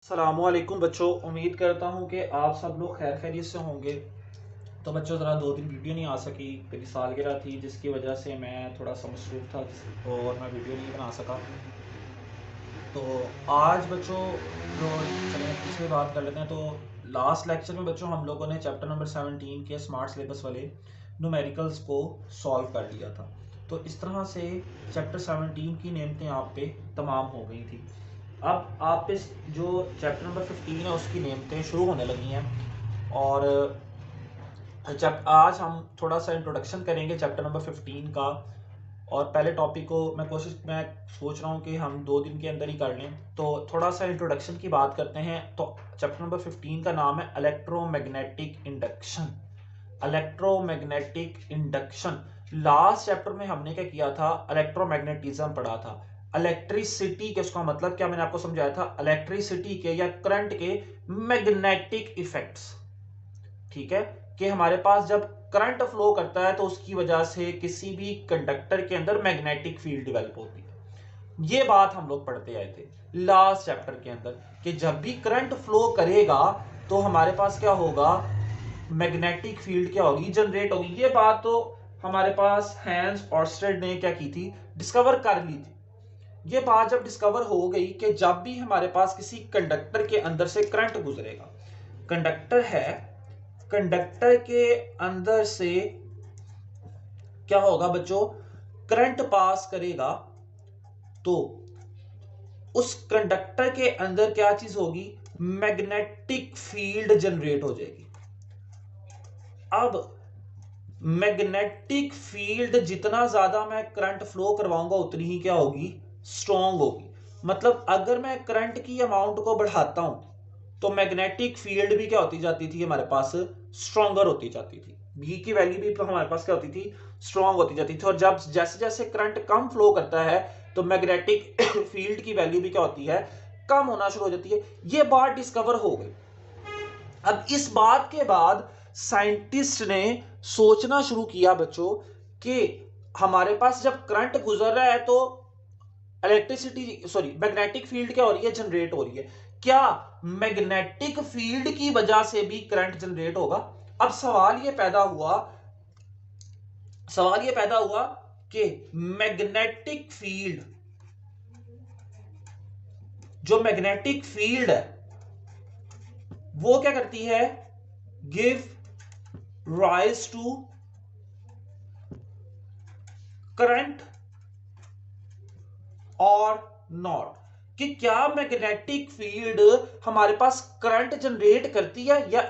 अस्सलामुअलैकुम बच्चों, उम्मीद करता हूँ कि आप सब लोग खैर खैरियत से होंगे। तो बच्चों ज़रा 2 दिन वीडियो नहीं आ सकी, मेरी सालगिरह थी जिसकी वजह से मैं थोड़ा सा मसरूफ़ था और मैं वीडियो नहीं बना सका। तो आज बच्चों जो चलें पिछले बात कर लेते हैं। तो लास्ट लेक्चर में बच्चों हम लोगों ने चैप्टर नंबर 17 के स्मार्ट सिलेबस वाले न्यूमेरिकल्स को सॉल्व कर लिया था। तो इस तरह से चैप्टर 17 की नेमतें आप पे तमाम हो गई थी। अब आप पे जो चैप्टर नंबर 15 है उसकी नेमतें शुरू होने लगी हैं। और जब आज हम थोड़ा सा इंट्रोडक्शन करेंगे चैप्टर नंबर 15 का। और पहले टॉपिक को मैं सोच रहा हूँ कि हम 2 दिन के अंदर ही कर लें। तो थोड़ा सा इंट्रोडक्शन की बात करते हैं। तो चैप्टर नंबर 15 का नाम है electromagnetic induction. Electromagnetic induction. Last chapter में हमने क्या किया था, इलेक्ट्रोमैग्नेटिज्म पढ़ा था। इलेक्ट्रिसिटी के उसका मतलब क्या मैंने आपको समझाया था, इलेक्ट्रिसिटी के या करंट के मैग्नेटिक इफेक्ट्स। ठीक है, कि हमारे पास जब करंट फ्लो करता है तो उसकी वजह से किसी भी कंडक्टर के अंदर मैग्नेटिक फील्ड डेवलप होती है। ये बात हम लोग पढ़ते आए थे लास्ट चैप्टर के अंदर कि जब भी करंट फ्लो करेगा तो हमारे पास क्या होगा, मैग्नेटिक फील्ड क्या होगी, जनरेट होगी। ये बात तो हमारे पास हैंस ऑर्स्टेड ने क्या की थी, डिस्कवर कर ली थी। ये बात जब डिस्कवर हो गई कि जब भी हमारे पास किसी कंडक्टर के अंदर से करंट गुजरेगा, कंडक्टर है, कंडक्टर के अंदर से क्या होगा बच्चों, करंट पास करेगा तो उस कंडक्टर के अंदर क्या चीज होगी, मैग्नेटिक फील्ड जनरेट हो जाएगी। अब मैग्नेटिक फील्ड जितना ज्यादा मैं करंट फ्लो करवाऊंगा उतनी ही क्या होगी, स्ट्रॉन्ग होगी। मतलब अगर मैं करंट की अमाउंट को बढ़ाता हूं तो मैग्नेटिक फील्ड भी क्या होती जाती थी हमारे पास, स्ट्रॉन्गर होती जाती थी। बी की वैल्यू भी हमारे पास क्या होती थी, स्ट्रॉन्ग होती जाती थी। और जब जैसे जैसे करंट कम फ्लो करता है तो मैग्नेटिक फील्ड की वैल्यू भी क्या होती है, कम होना शुरू हो जाती है। ये बात डिस्कवर हो गई। अब इस बात के बाद साइंटिस्ट ने सोचना शुरू किया बच्चों कि हमारे पास जब करंट गुजर रहा है तो मैग्नेटिक फील्ड क्या हो रही है, जनरेट हो रही है। क्या मैग्नेटिक फील्ड की वजह से भी करंट जनरेट होगा? अब सवाल ये पैदा हुआ कि मैग्नेटिक फील्ड, जो मैग्नेटिक फील्ड है वो क्या करती है, गिव राइज टू करंट और नॉट। कि क्या मैग्नेटिक फील्ड हमारे पास करंट जनरेट करती है या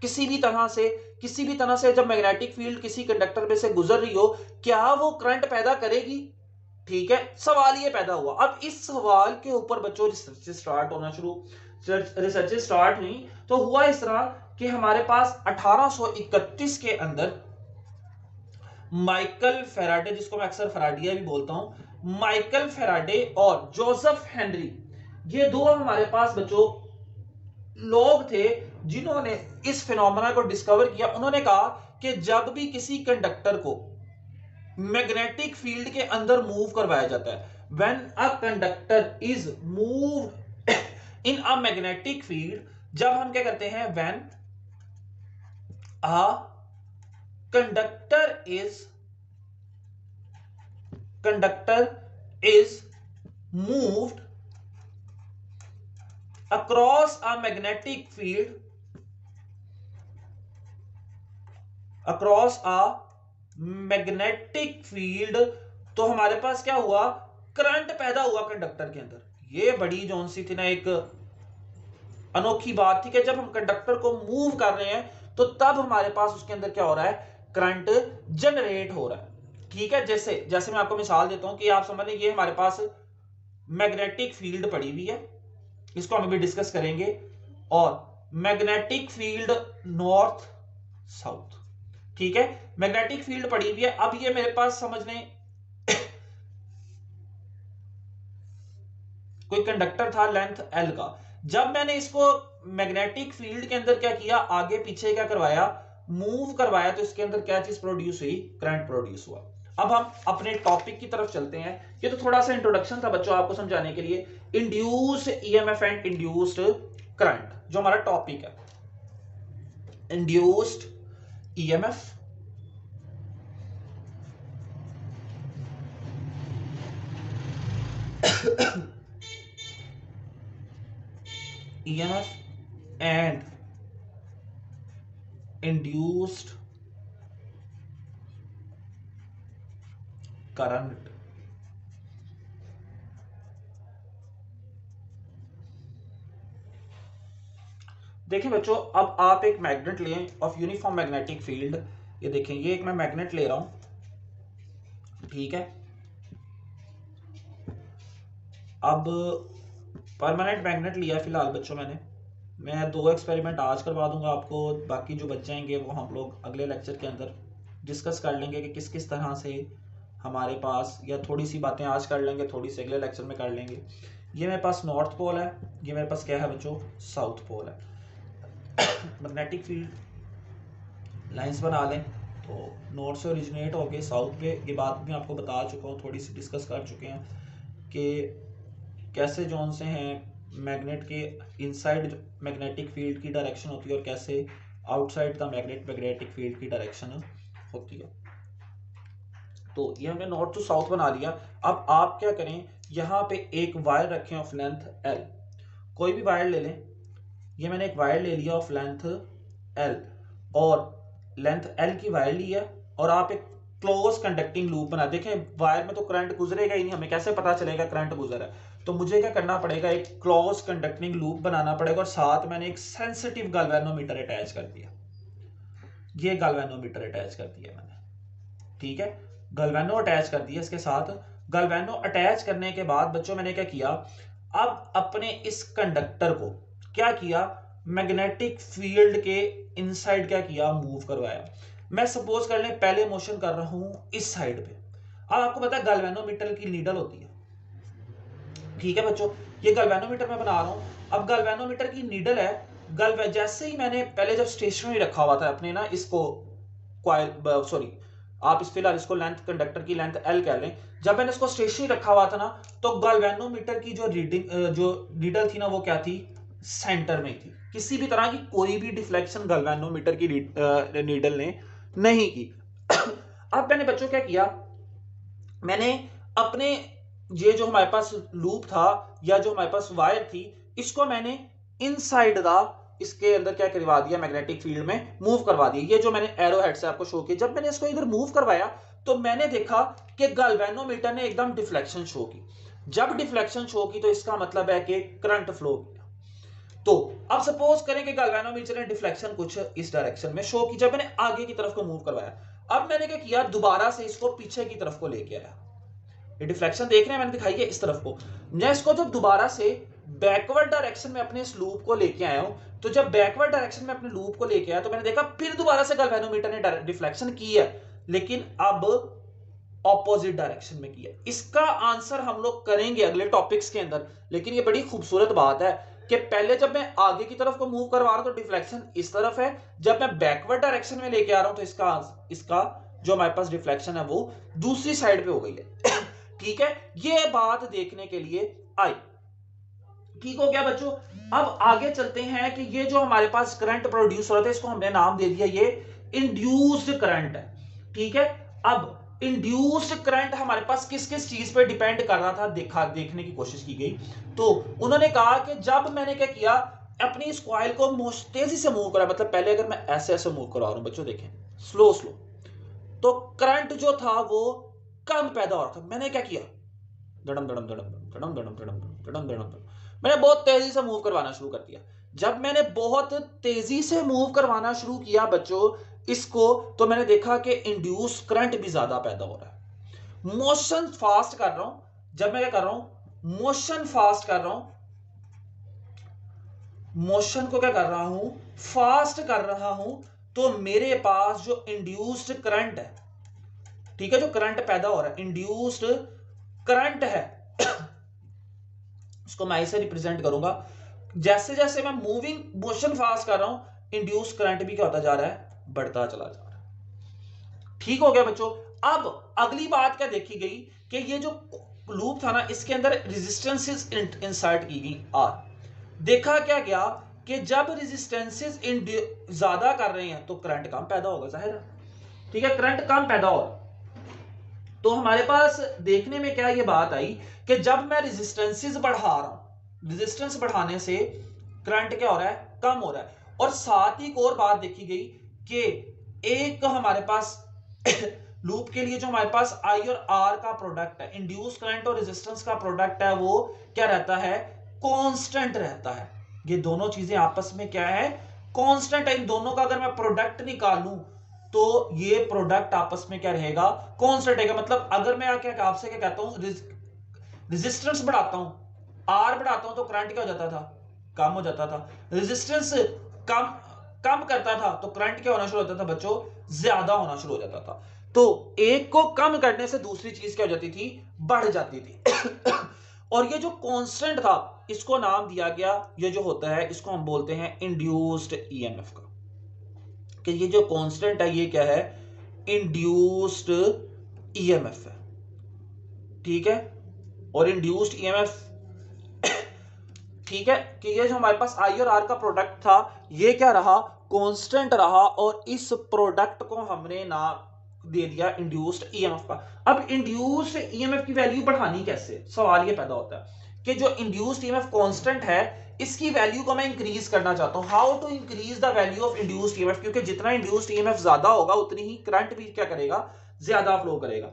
किसी भी तरह से जब मैग्नेटिक फील्ड किसी कंडक्टर में से गुजर रही हो क्या वो करंट पैदा करेगी? ठीक है, सवाल ये पैदा हुआ। अब इस सवाल के ऊपर बच्चों रिसर्च स्टार्ट हुई। तो हुआ इस तरह कि हमारे पास 1831 के अंदर माइकल फैराडे, जिसको मैं अक्सर फैराडिया भी बोलता हूं, माइकल फैराडे और जोसेफ हेनरी, ये दो हमारे पास बच्चों लोग थे जिन्होंने इस फिनोमेना को डिस्कवर किया। उन्होंने कहा कि जब भी किसी कंडक्टर को मैग्नेटिक फील्ड के अंदर मूव करवाया जाता है, when a conductor is moved in a magnetic field, जब हम क्या करते हैं, when a conductor is moved across a magnetic field, तो हमारे पास क्या हुआ, करंट पैदा हुआ कंडक्टर के अंदर। ये बड़ी जौन सी थी ना, एक अनोखी बात थी कि जब हम कंडक्टर को मूव कर रहे हैं तो तब हमारे पास उसके अंदर क्या हो रहा है, करंट जनरेट हो रहा है। ठीक है, जैसे मैं आपको मिसाल देता हूं कि आप समझ लें, ये हमारे पास मैग्नेटिक फील्ड पड़ी हुई है, इसको हम अभी डिस्कस करेंगे। और मैग्नेटिक फील्ड नॉर्थ साउथ, ठीक है, मैग्नेटिक फील्ड पड़ी हुई है। अब ये मेरे पास समझ लें कोई कंडक्टर था लेंथ एल का। जब मैंने इसको मैग्नेटिक फील्ड के अंदर क्या किया, आगे पीछे क्या करवाया, मूव करवाया, तो इसके अंदर क्या चीज प्रोड्यूस हुई, करंट प्रोड्यूस हुआ। अब हम अपने टॉपिक की तरफ चलते हैं। ये तो थोड़ा सा इंट्रोडक्शन था बच्चों आपको समझाने के लिए। Induced EMF and induced current जो हमारा टॉपिक है, induced EMF EMF and induced current। देखिए बच्चों, अब आप एक मैग्नेट लें ऑफ यूनिफॉर्म मैग्नेटिक फील्ड। ये देखें, ये एक मैं मैग्नेट ले रहा हूं, ठीक है। अब परमानेंट मैग्नेट लिया फिलहाल बच्चों मैंने। मैं 2 एक्सपेरिमेंट आज करवा दूंगा आपको, बाकी जो बच जाएंगे वो हम लोग अगले लेक्चर के अंदर डिस्कस कर लेंगे कि किस किस तरह से हमारे पास, या थोड़ी सी बातें आज कर लेंगे, थोड़ी सी अगले लेक्चर में कर लेंगे। ये मेरे पास नॉर्थ पोल है, ये मेरे पास क्या है बच्चों, साउथ पोल है। मैग्नेटिक फील्ड लाइंस बना लें तो नॉर्थ से ओरिजिनेट होके साउथ पे, ये बात भी आपको बता चुका हूँ, थोड़ी सी डिस्कस कर चुके हैं कि कैसे जोन से हैं मैग्नेट के इनसाइड मैग्नेटिक फील्ड की डायरेक्शन होती है और कैसे outside the magnet magnetic field की डायरेक्शन होती है। तो ये हमने नॉर्थ टू साउथ बना लिया। अब आप क्या करें, यहाँ पे एक वायर रखें ऑफ लेंथ L, कोई भी वायर ले लें। ये मैंने एक वायर ले लिया ऑफ लेंथ L, और लेंथ L की वायर ली है, और आप एक क्लोज कंडक्टिंग लूप बना। देखें वायर में तो करंट गुजरेगा ही नहीं, हमें कैसे पता चलेगा करंट गुजर है, तो मुझे क्या करना पड़ेगा, एक क्लोज कंडक्टिंग लूप बनाना पड़ेगा, और साथ मैंने एक सेंसिटिव गैल्वेनोमीटर अटैच कर दिया। ये गैल्वेनोमीटर अटैच कर दिया मैंने, ठीक है। गैल्वेनो अटैच कर दिया इसके साथ। गैल्वेनो अटैच करने के बाद बच्चों मैंने क्या किया, अब अपने इस कंडक्टर को क्या किया, मैग्नेटिक फील्ड के इनसाइड क्या किया, मूव करवाया। मैं सपोज कर लें पहले मोशन कर रहा हूं इस साइड पे। अब आपको पता है गैल्वेनोमीटर की नीडल होती है, ठीक है बच्चों। ये गैल्वेनोमीटर मैं बना रहा हूं। अब गैल्वेनोमीटर की नीडल है, जैसे ही मैंने पहले जब स्टेशनरी रखा हुआ था अपने ना इसको कॉइल, सॉरी आप इस फिलहाल इसको लेंथ, कंडक्टर की लेंथ L कह लें। जब मैंने इसको स्टेशनरी रखा हुआ था ना, तो गैल्वेनोमीटर की जो रीडिंग, जो नीडल थी ना, वो क्या थी, सेंटर में थी। किसी भी तरह की कोई भी डिफ्लेक्शन गैल्वेनोमीटर की नीडल ने नहीं की। अब मैंने बच्चों क्या किया, मैंने अपने ये जो हमारे पास लूप था या जो हमारे पास वायर थी, इसको मैंने इनसाइड द, इसके अंदर क्या करवा दिया, मैग्नेटिक फील्ड में मूव करवा दिया। ये जो मैंने एरो हेड से आपको शो किया, जब मैंने इसको इधर मूव करवाया तो मैंने देखा कि गैल्वेनोमीटर ने एकदम डिफ्लेक्शन शो की। जब डिफ्लेक्शन शो की तो इसका मतलब है कि करंट फ्लो किया। तो अब सपोज करें कि गैल्वेनोमीटर ने डिफ्लेक्शन कुछ इस डायरेक्शन में शो की, जब मैंने आगे की तरफ को मूव करवाया, अब मैंने क्या किया, दोबारा से इसको पीछे की तरफ को लेके आया। ये डिफ्लेक्शन देख रहे हैं मैंने दिखाई है इस तरफ को। मैं इसको जब दोबारा से बैकवर्ड डायरेक्शन में अपने इस लूप को लेके आया हूं, तो जब बैकवर्ड डायरेक्शन में अपने लूप को लेके आया तो मैंने देखा फिर दोबारा से गैल्वेनोमीटर ने डिफ्लेक्शन की है, लेकिन अब ऑपोजिट डायरेक्शन में किया। इसका आंसर हम लोग करेंगे अगले टॉपिक्स के अंदर, लेकिन ये बड़ी खूबसूरत बात है कि पहले जब मैं आगे की तरफ को मूव करवा रहा हूं तो डिफ्लेक्शन इस तरफ है, जब मैं बैकवर्ड डायरेक्शन में लेके आ रहा हूं तो इसका जो हमारे पास डिफ्लेक्शन है वो दूसरी साइड पे हो गई है। ठीक है, ये बात देखने के लिए आई। ठीक हो गया बच्चों। अब आगे चलते हैं कि ये जो हमारे पास करंट प्रोड्यूस हो रहा था, इसको हमने नाम दे दिया ये इंड्यूस्ड करंट है। ठीक है, अब इंड्यूस्ड करंट हमारे पास किस किस चीज पे डिपेंड कर रहा था, देखने की कोशिश की गई। तो उन्होंने कहा कि जब मैंने क्या किया, अपनी इस कॉइल को तेजी से मूव करा, मतलब पहले अगर मैं ऐसे ऐसे मूव करवा रहा हूं बच्चों, देखें स्लो स्लो, तो करंट जो था वो कम पैदा हो रहा था। मैंने क्या किया, धड़म धड़म धड़म धड़म धड़म धड़म धड़म धड़म, मैंने बहुत तेजी से मूव करवाना शुरू कर दिया। जब मैंने बहुत तेजी से मूव करवाना शुरू किया बच्चों इसको, तो मैंने देखा कि इंड्यूस करंट भी ज्यादा पैदा हो रहा है। मोशन फास्ट कर रहा हूं, जब मैं क्या कर रहा हूं, मोशन फास्ट कर रहा हूं, मोशन को क्या कर रहा हूं, फास्ट कर रहा हूं, तो मेरे पास जो इंड्यूस्ड करंट है, ठीक है, जो करंट पैदा हो रहा है, इंड्यूस्ड करंट है, उसको मैं ऐसे रिप्रेजेंट करूंगा। जैसे जैसे मैं मूविंग मोशन फास्ट कर रहा हूं, इंड्यूस करंट भी क्या होता जा रहा है, बढ़ता चला जा रहा है। ठीक हो गया बच्चों। अब अगली बात क्या देखी गई कि ये जो लूप था ना, इसके अंदर रेजिस्टेंसेस इंसर्ट की गई आर। देखा क्या गया कि जब रेजिस्टेंसेस ज्यादा कर रहे हैं तो करंट कम पैदा होगा, जाहिर है, ठीक है, करंट कम पैदा होगा। तो हमारे पास देखने में क्या ये बात आई कि जब मैं रेजिस्टेंसेस बढ़ा रहा हूं, रेजिस्टेंस बढ़ाने से करंट क्या हो रहा है, कम हो रहा है। और साथ ही एक और बात देखी गई कि एक हमारे पास लूप के लिए जो हमारे पास आई और आर का प्रोडक्ट है, इंड्यूस करंट और रेजिस्टेंस का प्रोडक्ट है, वो क्या रहता है, कांस्टेंट रहता है। ये दोनों चीजें आपस में क्या है, कांस्टेंट है। इन दोनों का अगर मैं प्रोडक्ट निकालूं तो ये प्रोडक्ट आपस में क्या रहेगा, कांस्टेंट रहेगा। मतलब अगर मैं क्या आपसे क्या कहता हूं, रेजिस्टेंस बढ़ाता हूं, आर बढ़ाता हूं तो करंट क्या हो जाता था, कम हो जाता था। रेजिस्टेंस कम कम करता था तो करंट क्या होना शुरू होता था बच्चों, ज्यादा होना शुरू हो जाता था। तो एक को कम करने से दूसरी चीज क्या हो जाती थी, बढ़ जाती थी। और ये जो कांस्टेंट था, इसको नाम दिया गया, ये जो होता है इसको हम बोलते हैं इंड्यूस्ड ईएमएफ का। कि ये जो कांस्टेंट है ये क्या है, इंड्यूस्ड ईएमएफ है, ठीक है। और इंड्यूस्ड ईएमएफ, ठीक है, कि ये जो हमारे पास आई और आर का प्रोडक्ट था ये क्या रहा, कांस्टेंट रहा। और इस प्रोडक्ट को हमने नाम दे दिया इंड्यूस्ड ईएमएफ का। अब इंड्यूस्ड ईएमएफ की वैल्यू बढ़ानी कैसे, सवाल ये पैदा होता है कि जो इंड्यूस्ड ईएमएफ कांस्टेंट है इसकी वैल्यू को मैं इंक्रीज करना चाहता हूं। How to increase the value of induced EMF, क्योंकि जितना इंड्यूस्ड ईएमएफ ज्यादा होगा उतनी ही करंट भी क्या करेगा, ज्यादा फ्लो करेगा।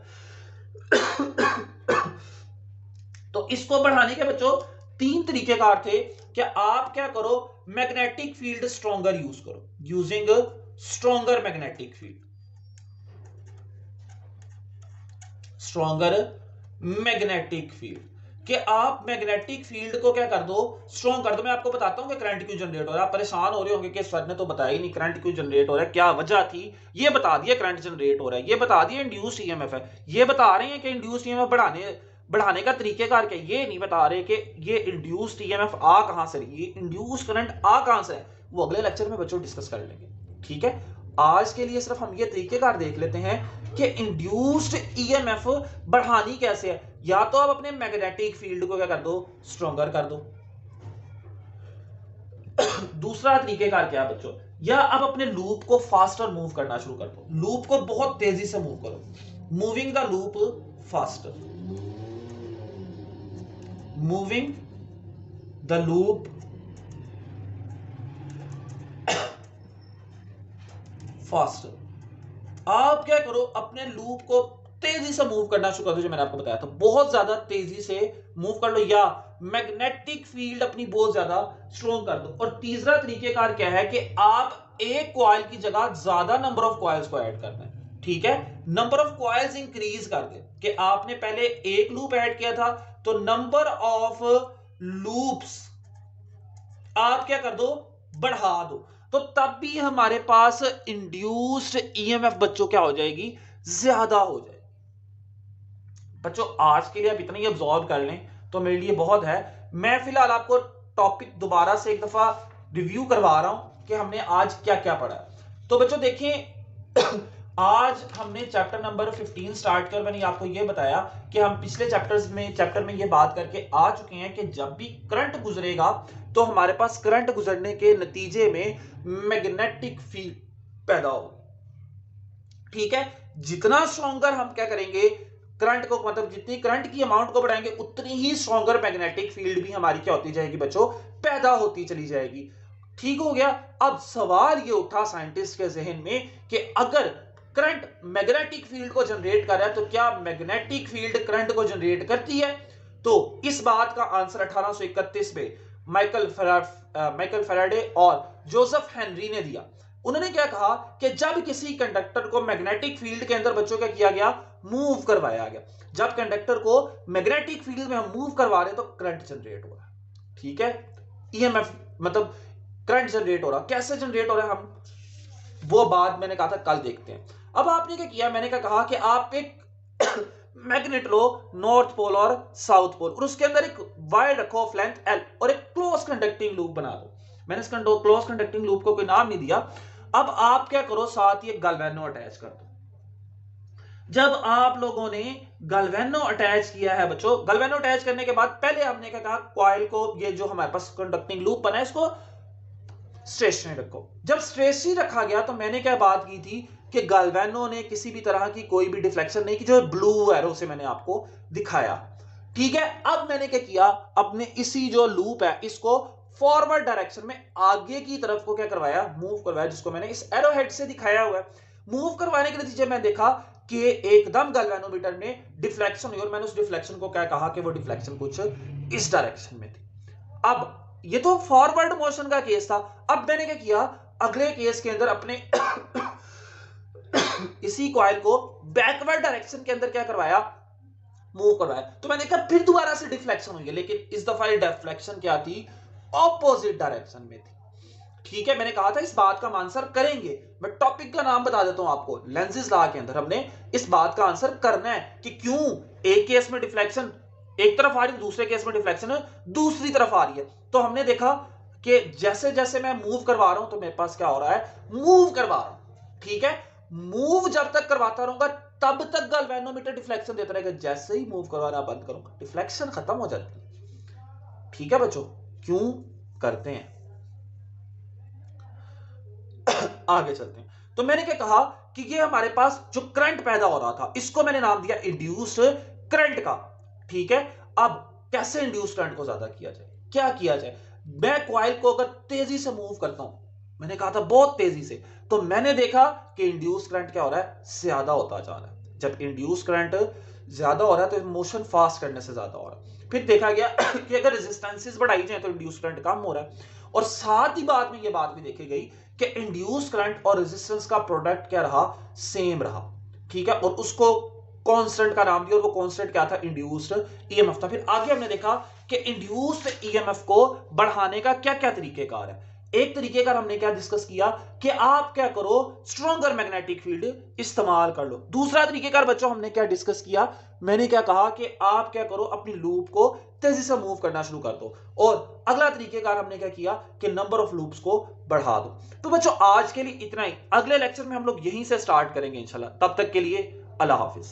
तो इसको बढ़ाने के बच्चों तीन तरीकेकार थे कि आप क्या करो, मैग्नेटिक फील्ड स्ट्रॉन्गर यूज करो, using stronger magnetic field, stronger magnetic field, कि आप मैग्नेटिक फील्ड को क्या कर दो, स्ट्रॉन्ग कर दो। मैं आपको बताता हूं कि करंट क्यों जनरेट हो रहा है। आप परेशान हो रहे होंगे कि सर ने तो बताया ही नहीं करंट क्यों जनरेट हो रहा है, क्या वजह थी। ये बता दिया करंट जनरेट हो रहा है, ये बता दिया इंड्यूस्ड ईएमएफ है, ये बता रहे हैं कि इंड्यूस्ड ईएमएफ बढ़ाने का तरीकेकार क्या, ये नहीं बता रहे कि ये इंड्यूस्ड ईएमएफ आ कहां से, ये इंड्यूस्ड करंट आ कहां से है, वो अगले लेक्चर में बच्चों डिस्कस कर लेंगे, ठीक है। आज के लिए सिर्फ हम ये तरीकेकार देख लेते हैं कि इंड्यूस्ड ईएमएफ बढ़ानी कैसे है। या तो आप अपने मैग्नेटिक फील्ड को क्या कर दो, स्ट्रॉन्गर कर दो। दूसरा तरीकेकार क्या है बच्चों, या आप अपने लूप को फास्टर मूव करना शुरू कर दो, लूप को बहुत तेजी से मूव करो, moving the loop faster, moving the loop faster. आप क्या करो, अपने लूप को तेजी से मूव करना शुरू कर दो, जो मैंने आपको बताया था, बहुत ज्यादा तेजी से मूव कर लो, या मैग्नेटिक फील्ड अपनी बहुत ज्यादा स्ट्रॉन्ग कर दो। और तीसरा तरीकेकार क्या है कि आप एक कॉइल की जगह ज्यादा नंबर ऑफ कॉइल्स को ऐड करना है, ठीक है, नंबर ऑफ कॉइल्स इंक्रीज कर दे। कि आपने पहले एक लूप ऐड किया था तो नंबर ऑफ लूप्स आप क्या कर दो, बढ़ा दो, तो तब भी हमारे पास इंड्यूस्ड ईएमएफ बच्चों क्या हो जाएगी, ज्यादा हो जाएगी। बच्चों आज के लिए आप इतना ही अब्सॉर्ब कर लें तो मेरे लिए बहुत है। मैं फिलहाल आपको टॉपिक दोबारा से एक दफा रिव्यू करवा रहा हूं कि हमने आज क्या क्या पढ़ा। तो बच्चों देखें, आज हमने चैप्टर नंबर 15 स्टार्ट कर, मैंने आपको यह बताया कि हम पिछले चैप्टर में यह बात करके आ चुके हैं कि जब भी करंट गुजरेगा तो हमारे पास करंट गुजरने के नतीजे में मैग्नेटिक फील्ड पैदा हो, ठीक है। जितना स्ट्रॉन्गर हम क्या करेंगे करंट को, मतलब जितनी करंट की अमाउंट को बढ़ाएंगे उतनी ही स्ट्रॉन्गर मैग्नेटिक फील्ड भी हमारी क्या होती जाएगी बच्चों, पैदा होती चली जाएगी, ठीक हो गया। अब सवाल ये उठा साइंटिस्ट के जहन में कि अगर करंट मैग्नेटिक फील्ड को जनरेट कर रहा है तो क्या मैग्नेटिक फील्ड करंट को जनरेट करती है। तो इस बात का आंसर 1831 में माइकल फैराडे और जोसेफ हेनरी ने दिया। उन्होंने क्या कहा कि जब किसी कंडक्टर को मैग्नेटिक फील्ड के अंदर बच्चों क्या किया गया, मूव करवाया गया, जब कंडक्टर को मैग्नेटिक फील्ड में हम मूव करवा रहे तो करंट जनरेट हो रहा है, ठीक है, ईएमएफ मतलब करंट जनरेट हो रहा। कैसे जनरेट हो रहा है हम वो बात मैंने कहा था कल देखते हैं। अब आपने क्या किया, मैंने क्या कहा कि आप एक मैग्नेट लो नॉर्थ पोल और साउथ पोल और उसके अंदर एक वायर रखो ऑफ लेंथ एल और एक क्लोज कंडक्टिंग लूप बना दो। मैंने इस क्लोज कंडक्टिंग लूप को कोई नाम नहीं दिया। अब आप क्या करो, साथ ही एक गैल्वेनो अटैच कर दो। जब आप लोगों ने गैल्वेनो अटैच किया है बच्चों, गैल्वेनो अटैच करने के बाद पहले हमने क्या कहा, कॉइल को, ये जो हमारे पास कंडक्टिंग लूप बना है, इसको स्टेशनरी रखो। जब स्टेशनरी रखा गया तो मैंने क्या बात की थी कि गैल्वेनो ने किसी भी तरह की कोई भी डिफ्लेक्शन नहीं की, जो ब्लू एरो से मैंने आपको दिखाया। ठीक है, अब मैंने क्या किया, अपने इसी जो लूप है इसको फॉरवर्ड डायरेक्शन में आगे की तरफ को क्या करवाया, मूव करवाया, जिसको मैंने इस एरो हेड से दिखाया हुआ है। मूव करवाने के नतीजे में देखा कि एकदम गैल्वेनोमीटर में डिफ्लेक्शन हुई, और मैंने उस डिफ्लेक्शन को क्या कहा कि वो डिफ्लेक्शन कुछ इस डायरेक्शन में थी। अब ये तो फॉरवर्ड मोशन का केस था। अब मैंने क्या किया, अगले केस के अंदर अपने इसी कॉइल को बैकवर्ड डायरेक्शन के अंदर क्या करवाया, मूव करवाया। तो मैंने कहा फिर दोबारा से डिफ्लेक्शन हुई है, लेकिन इस दफा ये डिफ्लेक्शन क्या थी, ऑपोजिट डायरेक्शन में थी। ठीक है, मैंने कहा था इस बात का हम आंसर करेंगे। मैं टॉपिक का नाम बता देता हूं आपको, लेंसेज लॉ के अंदर हमने इस बात का आंसर करना है कि क्यों एक केस में डिफ्लेक्शन एक तरफ आ रही है, दूसरे केस में डिफ्लेक्शन दूसरी तरफ आ रही है। तो हमने देखा कि जैसे जैसे मैं मूव करवा रहा हूं तो मेरे पास क्या हो रहा है, मूव करवा रहा हूं। ठीक है, मूव जब तक करवाता रहूंगा तब तक गैल्वेनोमीटर डिफ्लेक्शन देता रहेगा, जैसे ही मूव करवाना बंद करूंगा डिफ्लेक्शन खत्म हो जाती है। ठीक है बच्चों, क्यों करते हैं, आगे चलते हैं। तो मैंने क्या कहा कि ये हमारे पास जो करंट पैदा हो रहा था, इसको मैंने नाम दिया इंड्यूस्ड करंट का। ठीक है, अब कैसे इंड्यूस्ड करंट को ज्यादा किया जाए, क्या किया जाए। मैं कॉइल को अगर तेजी से मूव करता हूं, मैंने कहा था बहुत तेजी से, तो मैंने देखा कि इंड्यूस्ड करंट क्या हो रहा है, ज्यादा होता जा रहा है। जब इंड्यूस्ड करंट ज्यादा हो रहा है तो मोशन फास्ट करने से ज्यादा हो रहा है। फिर देखा गया कि अगर रेजिस्टेंसेस बढ़ाई जाए तो इंड्यूस्ड करंट कम हो रहा है। और साथ ही बाद में यह बात भी देखी गई कि इंड्यूस करंट और रेजिस्टेंस का प्रोडक्ट क्या रहा, सेम रहा। ठीक है, और उसको कांस्टेंट का नाम दिया, और वो कांस्टेंट क्या था, इंड्यूस्ड ईएमएफ था। फिर आगे हमने देखा कि इंड्यूस्ड ईएमएफ को बढ़ाने का क्या क्या तरीकेकार है। एक तरीकेकार हमने क्या डिस्कस किया कि आप क्या करो, स्ट्रॉन्गर मैग्नेटिक फील्ड इस्तेमाल कर लो। दूसरा तरीकेकार बच्चों हमने क्या डिस्कस किया, मैंने क्या कहा कि आप क्या करो, अपनी लूप को तेजी से मूव करना शुरू कर दो। और अगला तरीकेकार हमने क्या किया कि नंबर ऑफ लूप्स को बढ़ा दो। तो बच्चों आज के लिए इतना ही, अगले लेक्चर में हम लोग यहीं से स्टार्ट करेंगे इंशाल्लाह। तब तक के लिए अल्लाह हाफिज।